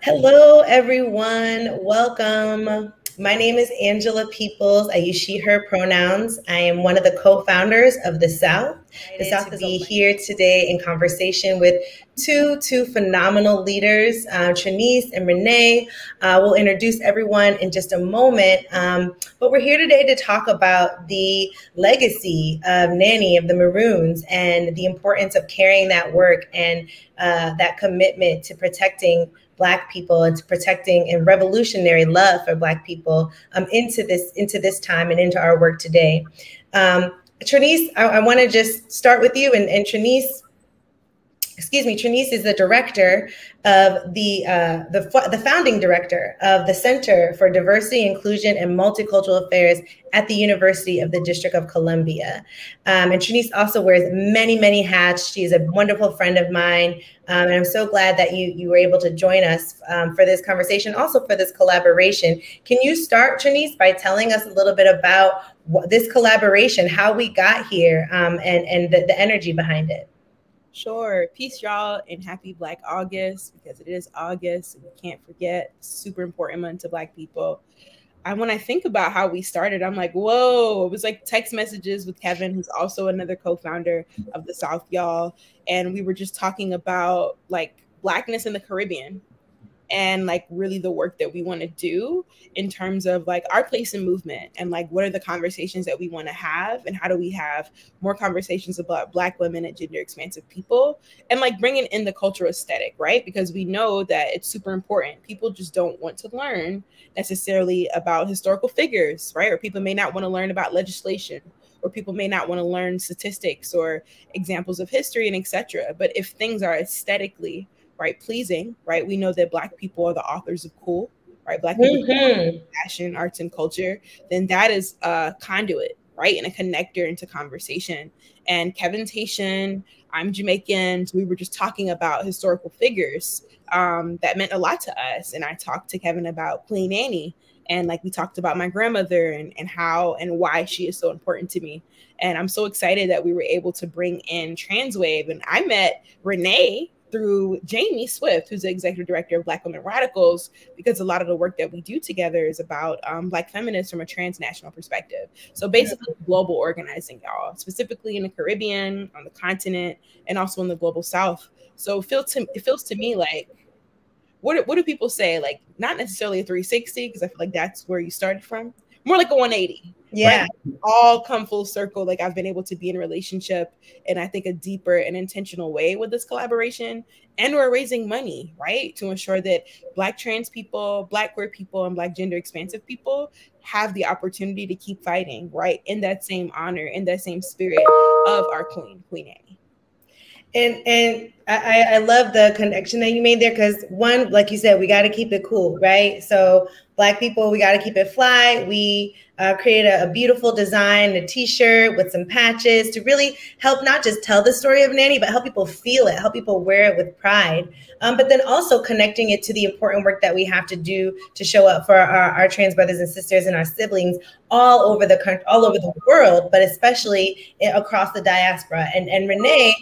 Hello, everyone. Welcome. My name is Angela Peoples. I use she, her pronouns. I am one of the co-founders of The South. The South is here today in conversation with two phenomenal leaders, Trinice and Renee. We'll introduce everyone in just a moment. But we're here today to talk about the legacy of Nanny, of the Maroons, and the importance of carrying that work and that commitment to protecting Black people and to protecting and revolutionary love for Black people into this time and into our work today. Trinice, I want to just start with you, and Trinice is the director of the founding director of the Center for Diversity, Inclusion, and Multicultural Affairs at the University of the District of Columbia. And Trinice also wears many, many hats. She is a wonderful friend of mine. And I'm so glad that you were able to join us for this conversation, also for this collaboration. Can you start, Trinice, by telling us a little bit about this collaboration, how we got here, and the energy behind it? Sure. Peace, y'all, and happy Black August, because it is August and we can't forget. Super important month to Black people. When I think about how we started, I'm like, whoa, it was like text messages with Kevin, who's also another co-founder of the South, y'all. And we were just talking about like Blackness in the Caribbean and like really the work that we want to do in terms of like our place in movement and like what are the conversations that we want to have and how do we have more conversations about Black women and gender expansive people and like bringing in the cultural aesthetic, right? Because we know that it's super important. People just don't want to learn necessarily about historical figures, right? Or people may not want to learn about legislation, or people may not want to learn statistics or examples of history and etc. But if things are aesthetically right, pleasing, right? We know that Black people are the authors of cool, right? Black people fashion, arts, and culture. Then that is a conduit, right? And a connector into conversation. And Kevin's Haitian, I'm Jamaican. So we were just talking about historical figures that meant a lot to us. And I talked to Kevin about Queen Nanny. And like we talked about my grandmother and how and why she is so important to me. And I'm so excited that we were able to bring in Transwave. And I met Renee through Jamie Swift, who's the executive director of Black Women Radicals, because a lot of the work that we do together is about Black feminists from a transnational perspective. So basically global organizing, y'all, specifically in the Caribbean, on the continent, and also in the global South. So it feels to me like, what do people say? Like, not necessarily a 360, because I feel like that's where you started from. More like a 180. Yeah. Right? All come full circle. Like I've been able to be in a relationship in, I think, a deeper and intentional way with this collaboration. And we're raising money, right? To ensure that Black trans people, Black queer people, and Black gender expansive people have the opportunity to keep fighting, right? In that same honor, in that same spirit of our Queen Nanny. And I love the connection that you made there, because one, like you said, we got to keep it cool, right? So Black people, we got to keep it fly. We created a beautiful design, a t-shirt with some patches to really help not just tell the story of Nanny, but help people feel it, help people wear it with pride. But then also connecting it to the important work that we have to do to show up for our trans brothers and sisters and our siblings all over the country, all over the world, but especially across the diaspora. And Renee,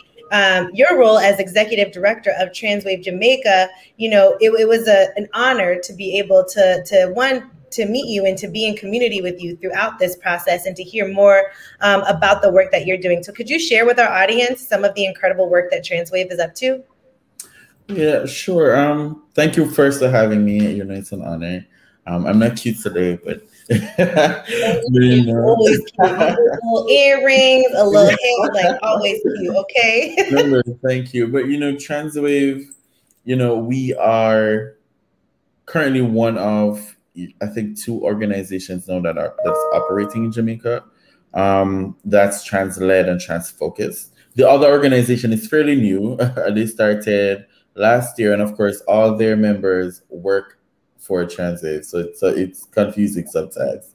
your role as executive director of Transwave Jamaica, you know, it was an honor to be able to meet you and to be in community with you throughout this process and to hear more about the work that you're doing. So could you share with our audience some of the incredible work that Transwave is up to? Yeah, sure. Thank you first for having me. You know, it's an honor. I'm not cute today, but you know. Always cute. Little earrings, a little hair, like always cute. Okay. No, thank you. But you know, Transwave, you know, we are currently one of, I think, 2 organizations now that's operating in Jamaica. That's trans-led and trans-focused. The other organization is fairly new. They started last year, and of course, all their members work for Transwave, so it's confusing sometimes.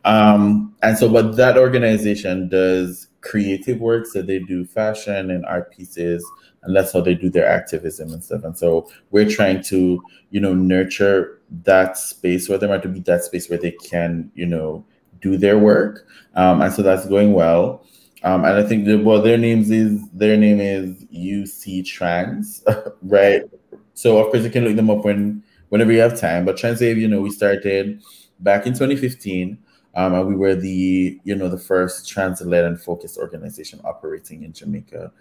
But that organization does creative work, so they do fashion and art pieces, and that's how they do their activism and stuff. And so we're trying to, you know, nurture that space for them, or to be that space where they can, you know, do their work. And so that's going well. And I think their name is UC Trans, right? So of course you can look them up when whenever you have time. But Transwave, you know, we started back in 2015. And we were the, you know, the first trans-led and focused organization operating in Jamaica.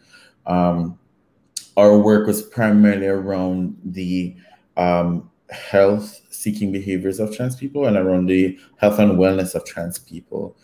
Our work was primarily around the health-seeking behaviors of trans people and around the health and wellness of trans people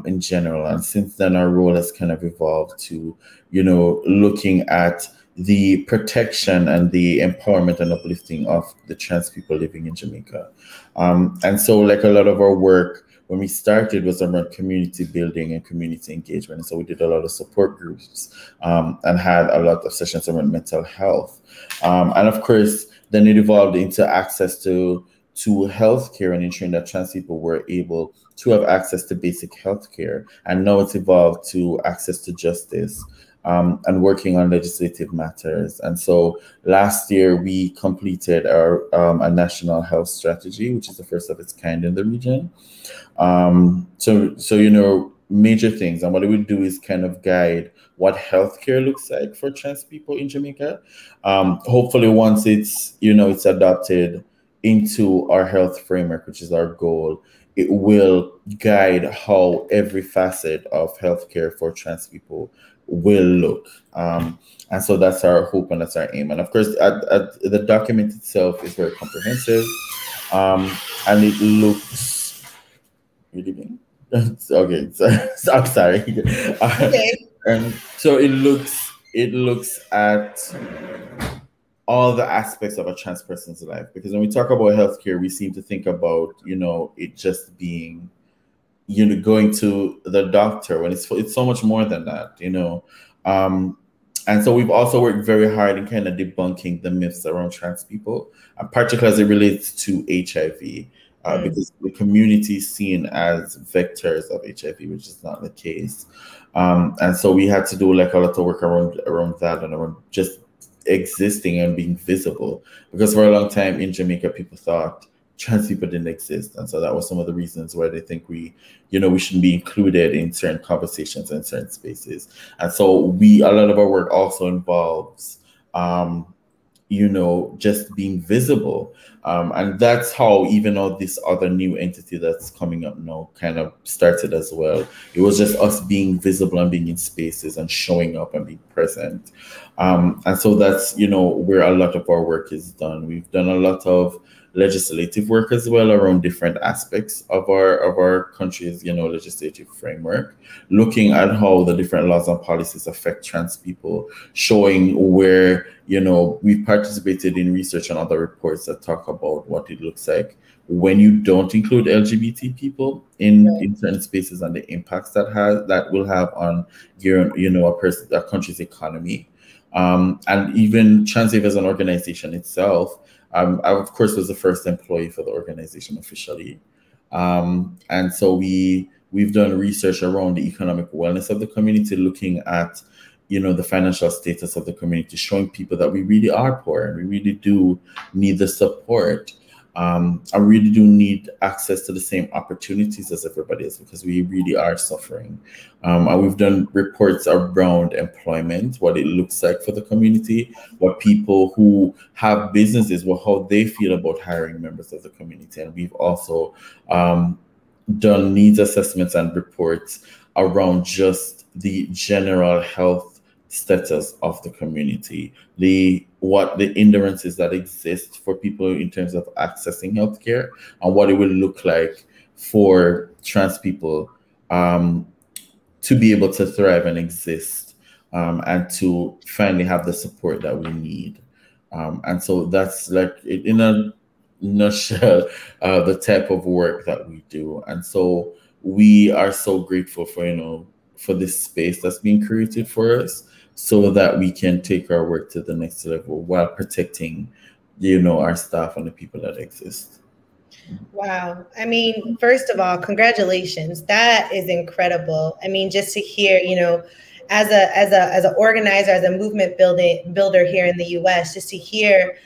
in general. And since then, our role has kind of evolved to, you know, looking at the protection and the empowerment and uplifting of the trans people living in Jamaica. And so, like, a lot of our work when we started was around community building and community engagement. And so we did a lot of support groups and had a lot of sessions around mental health. And of course, then it evolved into access to healthcare and ensuring that trans people were able to have access to basic healthcare. And now it's evolved to access to justice and working on legislative matters. And so last year we completed our a national health strategy, which is the first of its kind in the region. So you know, major things, and what it would do is kind of guide what healthcare looks like for trans people in Jamaica. Hopefully, once it's, you know, it's adopted into our health framework, which is our goal, it will guide how every facet of healthcare for trans people will look. And so that's our hope and that's our aim. And of course, the document itself is very comprehensive, and it looks really okay. So I'm sorry. Okay. And so it looks at all the aspects of a trans person's life, because when we talk about healthcare, we seem to think about, you know, it just being, you know, going to the doctor, when it's so much more than that, you know. And so we've also worked very hard in kind of debunking the myths around trans people, particularly as it relates to HIV. Because the community is seen as vectors of HIV, which is not the case. And so we had to do like a lot of work around that and around just existing and being visible. Because for a long time in Jamaica, people thought trans people didn't exist. And so that was some of the reasons why they think we shouldn't be included in certain conversations and certain spaces. And so a lot of our work also involves you know, just being visible. And that's how even all this other new entity that's coming up now kind of started as well. It was just us being visible and being in spaces and showing up and being present. And so that's, you know, where a lot of our work is done. We've done a lot of legislative work as well around different aspects of our country's, you know, legislative framework, looking at how the different laws and policies affect trans people, showing where, you know, we've participated in research and other reports that talk about what it looks like when you don't include LGBT people in certain spaces and the impacts that will have on your, you know, a country's economy. And even Transwave as an organization itself, I, of course, was the first employee for the organization officially. And so we've done research around the economic wellness of the community, looking at, you know, the financial status of the community, showing people that we really are poor and we really do need the support. I really do need access to the same opportunities as everybody else, because we really are suffering. And we've done reports around employment, what it looks like for the community, what people who have businesses, how they feel about hiring members of the community. And we've also done needs assessments and reports around just the general health status of the community, what the hindrances that exist for people in terms of accessing healthcare, and what it will look like for trans people to be able to thrive and exist, and to finally have the support that we need. And so that's, like, in a nutshell, the type of work that we do. And so we are so grateful for, you know, for this space that's being created for us, so that we can take our work to the next level while protecting, you know, our staff and the people that exist. Wow. I mean, first of all, congratulations. That is incredible. I mean, just to hear, you know, as an organizer, as a movement builder here in the US, just to hear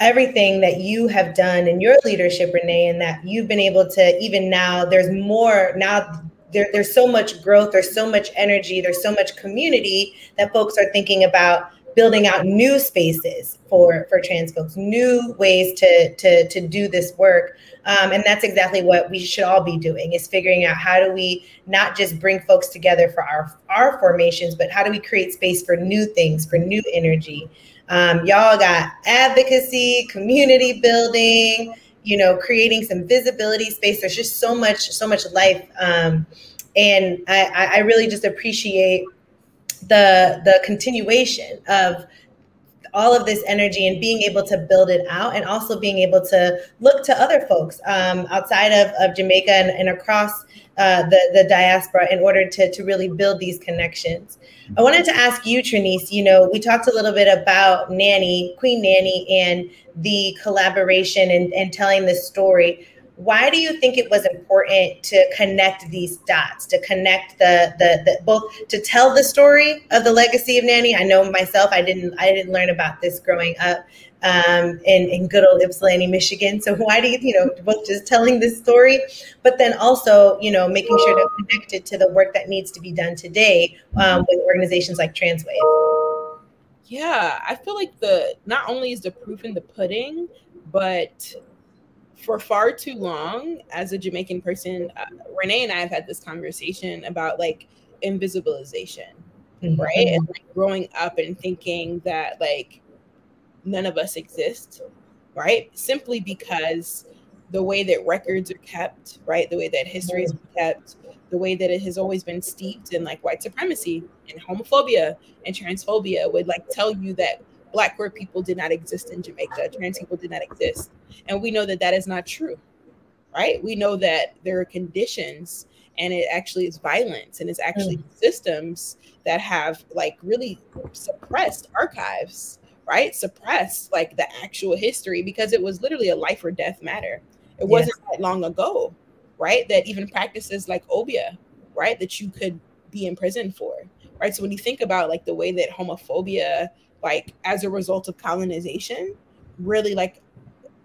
everything that you have done in your leadership, Renee, and that you've been able to, even now, there's more now. There's so much growth, there's so much energy, there's so much community that folks are thinking about building out new spaces for trans folks, new ways to do this work. And that's exactly what we should all be doing, is figuring out how do we not just bring folks together for our formations, but how do we create space for new things, for new energy. Y'all got advocacy, community building, you know, creating some visibility space. There's just so much life. And I really just appreciate the continuation of all of this energy and being able to build it out, and also being able to look to other folks outside of Jamaica and across the diaspora in order to really build these connections. I wanted to ask you, Trinice, you know, we talked a little bit about Nanny, Queen Nanny, and the collaboration and telling this story. Why do you think it was important to connect these dots, to connect the both, to tell the story of the legacy of Nanny? I know myself, I didn't learn about this growing up in good old Ypsilanti, Michigan. So why do you know, both just telling this story, but then also, you know, making sure to connect it to the work that needs to be done today with organizations like Transwave? Yeah, I feel like not only is the proof in the pudding, but for far too long, as a Jamaican person, Renee and I have had this conversation about like invisibilization, right? And like growing up and thinking that like none of us exist, right? Simply because the way that records are kept, right? The way that history is kept, the way that it has always been steeped in like white supremacy and homophobia and transphobia would like tell you that Black queer people did not exist in Jamaica, trans people did not exist. And we know that that is not true, right? We know that there are conditions, and it actually is violence, and it's actually systems that have like really suppressed archives, right? Suppressed like the actual history, because it was literally a life or death matter. It wasn't that long ago, right? That even practices like obia, right? That you could be in prison for, right? So when you think about like the way that homophobia, like as a result of colonization, really like,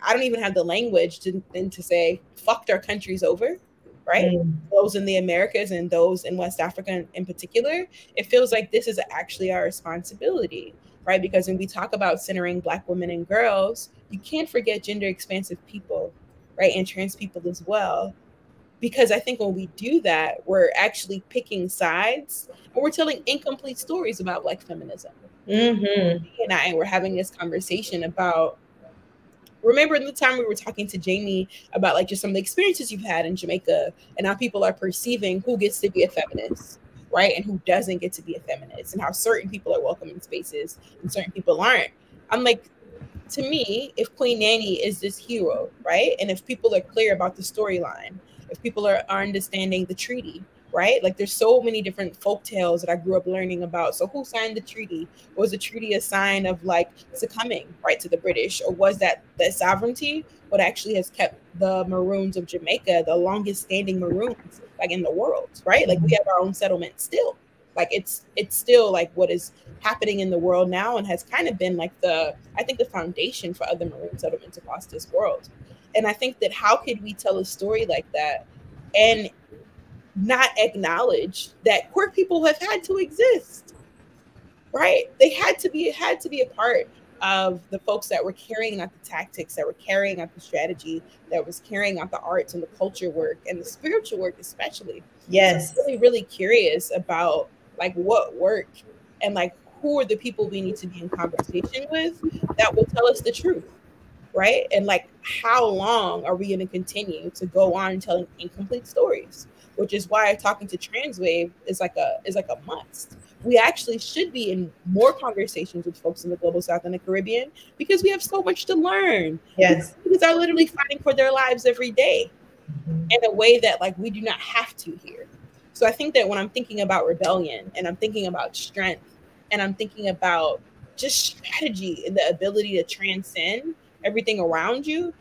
I don't even have the language to say fucked our countries over, right? Those in the Americas and those in West Africa in particular, it feels like this is actually our responsibility, right? Because when we talk about centering Black women and girls, you can't forget gender expansive people, right? And trans people as well. Because I think when we do that, we're actually picking sides, and we're telling incomplete stories about Black feminism. And I were having this conversation about, remember the time we were talking to Jamie about like just some of the experiences you've had in Jamaica and how people are perceiving who gets to be a feminist, right? And who doesn't get to be a feminist, and how certain people are welcome in spaces and certain people aren't. I'm like, to me, if Queen Nanny is this hero, right? And if people are clear about the storyline, if people are understanding the treaty, right? Like there's so many different folk tales that I grew up learning about. So who signed the treaty? Was the treaty a sign of like succumbing, right, to the British? Or was that sovereignty what actually has kept the Maroons of Jamaica the longest standing Maroons like in the world, right? Like we have our own settlement still. Like it's still like what is happening in the world now, and has kind of been like I think the foundation for other Maroon settlements across this world. And I think that how could we tell a story like that and not acknowledge that queer people have had to exist, right? They had to be a part of the folks that were carrying out the tactics, that were carrying out the strategy, that was carrying out the arts and the culture work and the spiritual work especially. Yes. So I'm really, really curious about like what worked, and like who are the people we need to be in conversation with that will tell us the truth, right? And like how long are we going to continue to go on telling incomplete stories? Which is why talking to Transwave is like a must. We actually should be in more conversations with folks in the global South and the Caribbean, because we have so much to learn. Yes. Because they're literally fighting for their lives every day in a way that like we do not have to here. So I think that when I'm thinking about rebellion, and I'm thinking about strength, and I'm thinking about just strategy and the ability to transcend everything around you,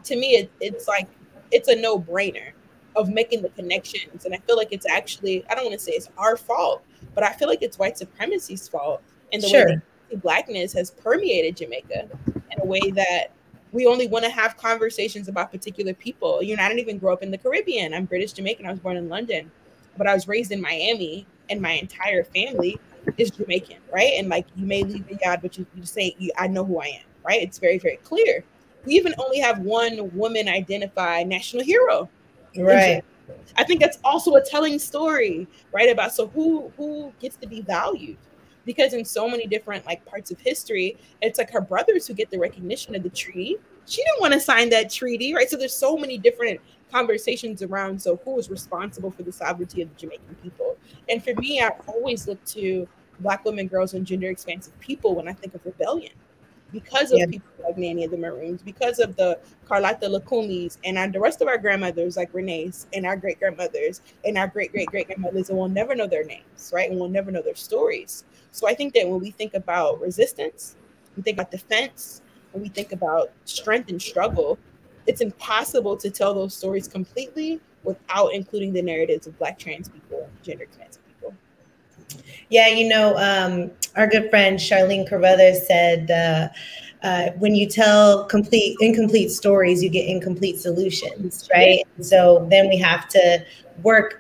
to me, it's like, it's a no-brainer of making the connections. And I feel like it's actually, I don't want to say it's our fault, but I feel like it's white supremacy's fault in the way that Blackness has permeated Jamaica in a way that we only want to have conversations about particular people. You know, I didn't even grow up in the Caribbean. I'm British Jamaican. I was born in London, but I was raised in Miami, and my entire family is Jamaican, right? And like, you may leave the yard, but you say, I know who I am, right? It's very, very clear. We even only have one woman identified national hero. Right. I think that's also a telling story, right? About, so who gets to be valued? Because in so many different like parts of history, it's like her brothers who get the recognition of the treaty. She didn't want to sign that treaty, right? So there's so many different conversations around, so who is responsible for the sovereignty of the Jamaican people? And for me, I always look to Black women, girls, and gender expansive people when I think of rebellion, because of people like Nanny and the Maroons, because of the Carlotta Lacumis, and the rest of our grandmothers like Renee's, and our great grandmothers, and our great great great grandmothers, and we'll never know their names, right? And we'll never know their stories. So I think that when we think about resistance, we think about defense, when we think about strength and struggle, it's impossible to tell those stories completely without including the narratives of Black trans people and gender expansive people. Yeah, you know, our good friend Charlene Carruthers said, when you tell incomplete stories, you get incomplete solutions, right? And so then we have to work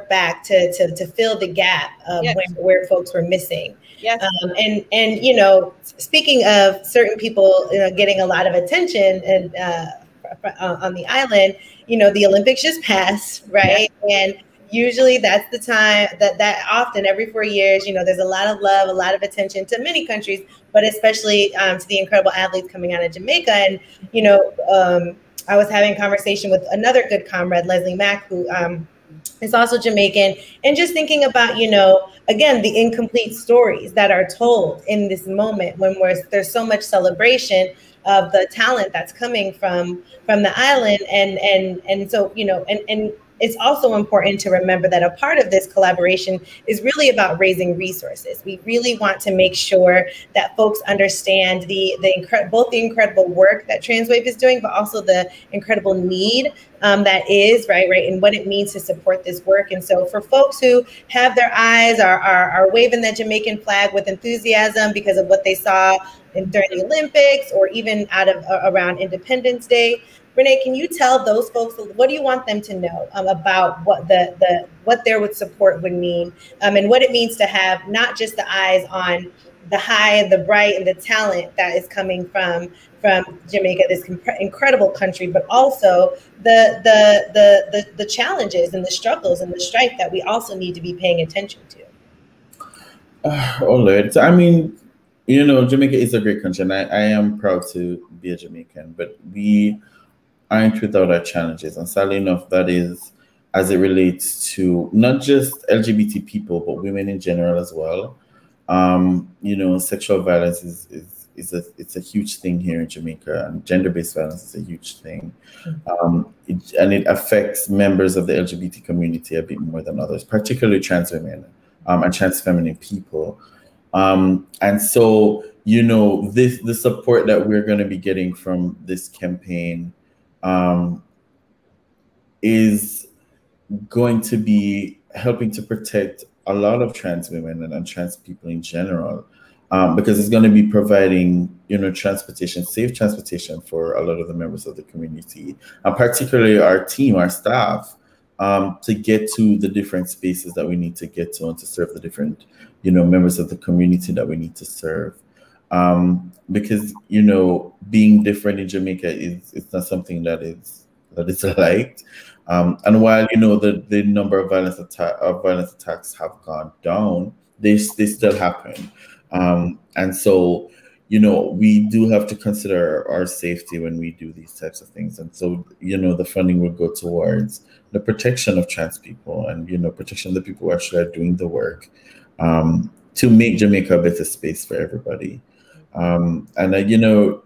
back to fill the gap of where folks were missing. Yes. And you know, speaking of certain people getting a lot of attention and on the island, you know, the Olympics just passed, right? And usually that's the time that often every 4 years, you know, there's a lot of love, a lot of attention to many countries, but especially to the incredible athletes coming out of Jamaica. And, you know, I was having a conversation with another good comrade, Leslie Mack, who is also Jamaican, and just thinking about, you know, again, the incomplete stories that are told in this moment when there's so much celebration of the talent that's coming from the island. And so, you know, and it's also important to remember that a part of this collaboration is really about raising resources. We really want to make sure that folks understand both the incredible work that Transwave is doing, but also the incredible need that is, right, and what it means to support this work. And so for folks who have their eyes, are waving that Jamaican flag with enthusiasm because of what they saw during the Olympics or even around Independence Day, Renee, can you tell those folks, what do you want them to know about what what their support would mean, and what it means to have not just the eyes on the high, the bright, and the talent that is coming from Jamaica, this incredible country, but also the challenges and the struggles and the strife that we also need to be paying attention to? Oh Lord, so, I mean, you know, Jamaica is a great country, and I am proud to be a Jamaican, but we aren't without our challenges. And sadly enough, that is as it relates to not just LGBT people, but women in general as well. You know, sexual violence it's a huge thing here in Jamaica, and gender-based violence is a huge thing. And it affects members of the LGBT community a bit more than others, particularly trans women and trans feminine people. And so, you know, the support that we're going to be getting from this campaign is going to be helping to protect a lot of trans women and trans people in general, because it's going to be providing, you know, safe transportation for a lot of the members of the community, and particularly our team, our staff, to get to the different spaces that we need to get to and to serve the different, you know, members of the community that we need to serve. Because, you know, being different in Jamaica it's not something that is liked. And while, you know, the number of violent attacks have gone down, they still happen. And so, you know, we do have to consider our safety when we do these types of things. And so, you know, the funding will go towards the protection of trans people and, you know, protection of the people who actually are doing the work, to make Jamaica a better space for everybody. And you know,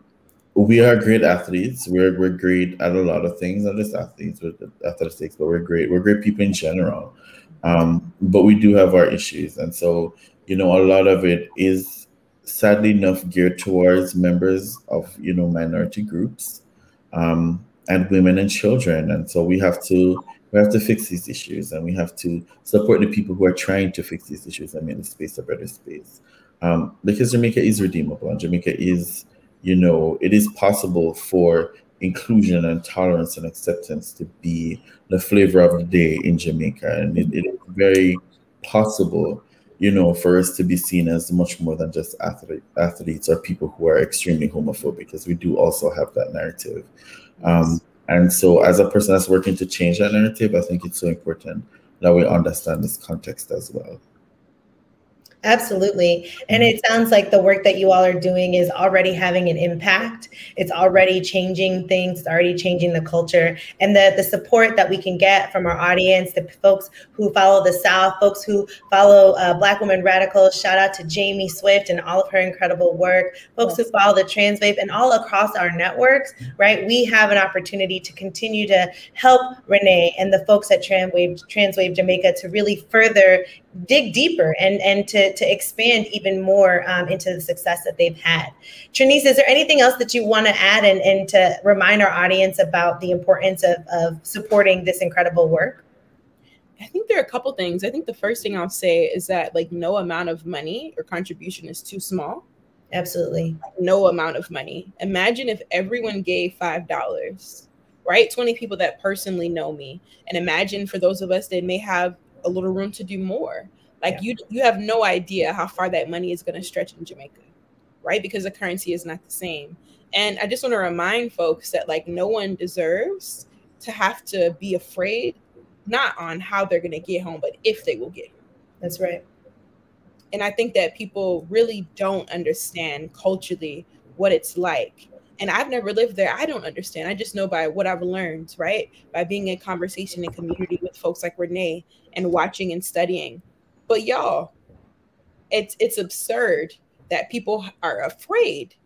we are great athletes. We're great at a lot of things, not just athletes with athletics, but we're great people in general. But we do have our issues. And so, you know, a lot of it is sadly enough geared towards members of, you know, minority groups, and women and children. And so we have to fix these issues, and we have to support the people who are trying to fix these issues and make the space a better space. Because Jamaica is redeemable, and Jamaica is, you know, it is possible for inclusion and tolerance and acceptance to be the flavor of the day in Jamaica. And it is very possible you know, for us to be seen as much more than just athletes or people who are extremely homophobic, because we do also have that narrative. And so as a person that's working to change that narrative, I think it's so important that we understand this context as well. Absolutely. And it sounds like the work that you all are doing is already having an impact. It's already changing things, it's already changing the culture. And the support that we can get from our audience, the folks who follow the South, folks who follow Black Women Radicals, shout out to Jamie Swift and all of her incredible work, folks who follow the Transwave and all across our networks, right? We have an opportunity to continue to help Renee and the folks at Transwave Jamaica to really further dig deeper and to expand even more into the success that they've had. Trinice, is there anything else that you want to add and to remind our audience about the importance of supporting this incredible work? I think there are a couple things. I think the first thing I'll say is that like no amount of money or contribution is too small. Absolutely. No amount of money. Imagine if everyone gave $5, right? 20 people that personally know me. And imagine for those of us that may have a little room to do more. Like you have no idea how far that money is going to stretch in Jamaica, right? Because the currency is not the same. And I just want to remind folks that like no one deserves to have to be afraid, not on how they're going to get home, but if they will get home. That's right. And I think that people really don't understand culturally what it's like. And I've never lived there. I don't understand. I just know by what I've learned, right? By being in conversation and community with folks like Renee and watching and studying. But y'all, it's absurd that people are afraid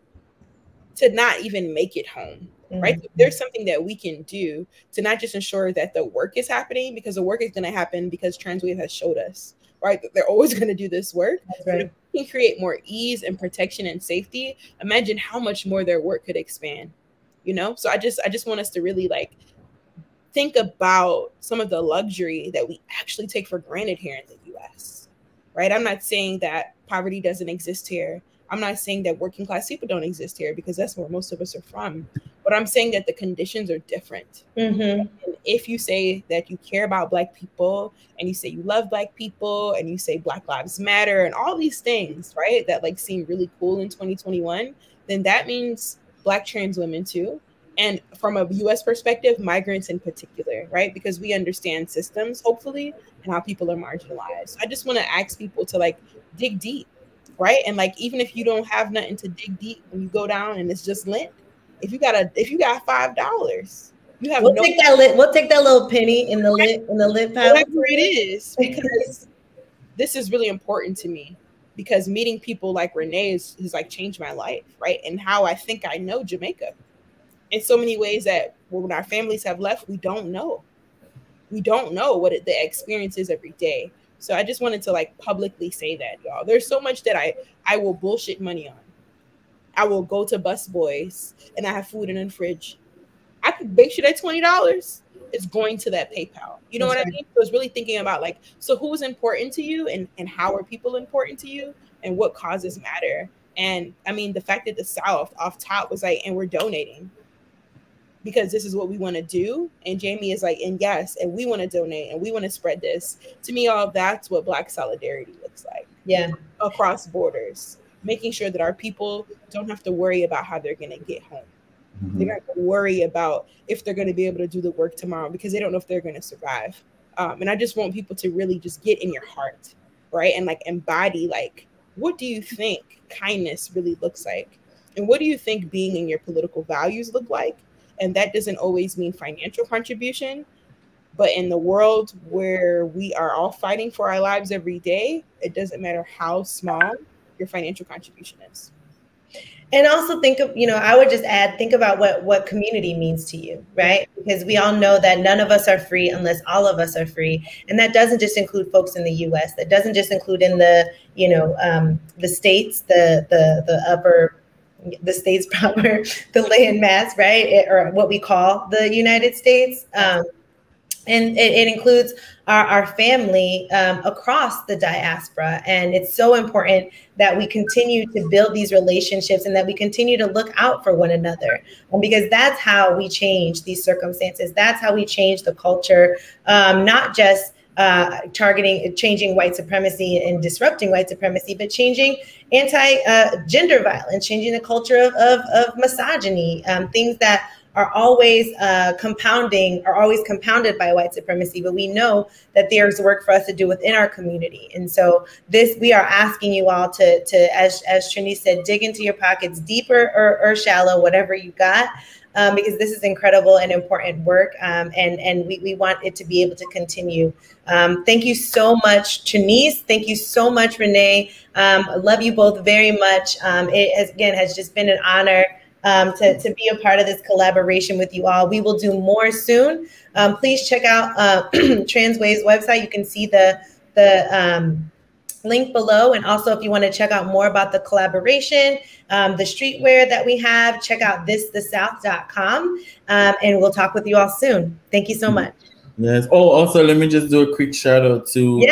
to not even make it home, right? Mm-hmm. There's something that we can do to not just ensure that the work is happening, because the work is going to happen because Transwave has showed us, right? They're always going to do this work. That's right. But if we can create more ease and protection and safety, imagine how much more their work could expand, you know? So I just want us to really like think about some of the luxury that we actually take for granted here in the US, right? I'm not saying that poverty doesn't exist here. I'm not saying that working class people don't exist here, because that's where most of us are from. But I'm saying that the conditions are different. Mm-hmm. And if you say that you care about Black people, and you say you love Black people, and you say Black Lives Matter and all these things, right, that like seem really cool in 2021, then that means Black trans women too. And from a US perspective, migrants in particular, right? Because we understand systems, hopefully, and how people are marginalized. So I just want to ask people to like dig deep, right? And like, even if you don't have nothing to dig deep, when you go down and it's just lint, if you got $5, you have we'll take that little penny in the lint pile. Whatever it is, because this is really important to me, because meeting people like Renee has like changed my life, right? And how I think I know Jamaica in so many ways that when our families have left, we don't know. We don't know what the experience is every day. So I just wanted to like publicly say that, y'all. There's so much that I will bullshit money on. I will go to Bus Boys and I have food in the fridge. I could bake shit at $20. It's going to that PayPal. You know what I mean? So it's really thinking about like, so who's important to you, and how are people important to you, and what causes matter? And I mean, the fact that the South off top was like, and we're donating because this is what we want to do. And Jamie is like, and yes, and we want to donate and we want to spread this. To me, all of that's what Black solidarity looks like. Yeah. Across borders, making sure that our people don't have to worry about how they're going to get home. Mm-hmm. They don't have to worry about if they're going to be able to do the work tomorrow, because they don't know if they're going to survive. And I just want people to really just get in your heart, right? And like embody, like, what do you think kindness really looks like? And what do you think being in your political values look like? And that doesn't always mean financial contribution, but in the world where we are all fighting for our lives every day, it doesn't matter how small your financial contribution is. And also think of, I would just add, think about what community means to you, right? Because we all know that none of us are free unless all of us are free. And that doesn't just include folks in the US. That doesn't just include in the, the states, the states proper, the land mass, right? Or what we call the United States. And it includes our family across the diaspora. And it's so important that we continue to build these relationships and that we continue to look out for one another. Because that's how we change these circumstances. That's how we change the culture, not just changing white supremacy and disrupting white supremacy, but changing anti-gender violence, changing the culture of misogyny, things that are always compounded by white supremacy. But we know that there's work for us to do within our community. And so we are asking you all to as Trinice said, dig into your pockets deeper or shallow, whatever you got. Because this is incredible and important work, and we want it to be able to continue. Thank you so much, Trinice. Thank you so much, Renee. I love you both very much. It has just been an honor to be a part of this collaboration with you all. We will do more soon. Please check out Transwave's website. You can see the link below. And also, if you want to check out more about the collaboration, the streetwear that we have, check out thisthesouth.com. And we'll talk with you all soon. Thank you so much. Yes. Oh, also, let me just do a quick shout out to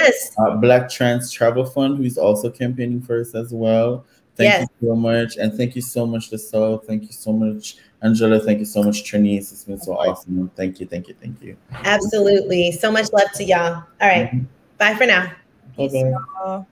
Black Trans Travel Fund, who is also campaigning for us as well. Thank you so much. And thank you so much, Lisselle. Thank you so much, Angela. Thank you so much, Trinice. It's been so awesome. Thank you. Thank you. Thank you. Absolutely. So much love to y'all. All right. Bye for now. Bye-bye.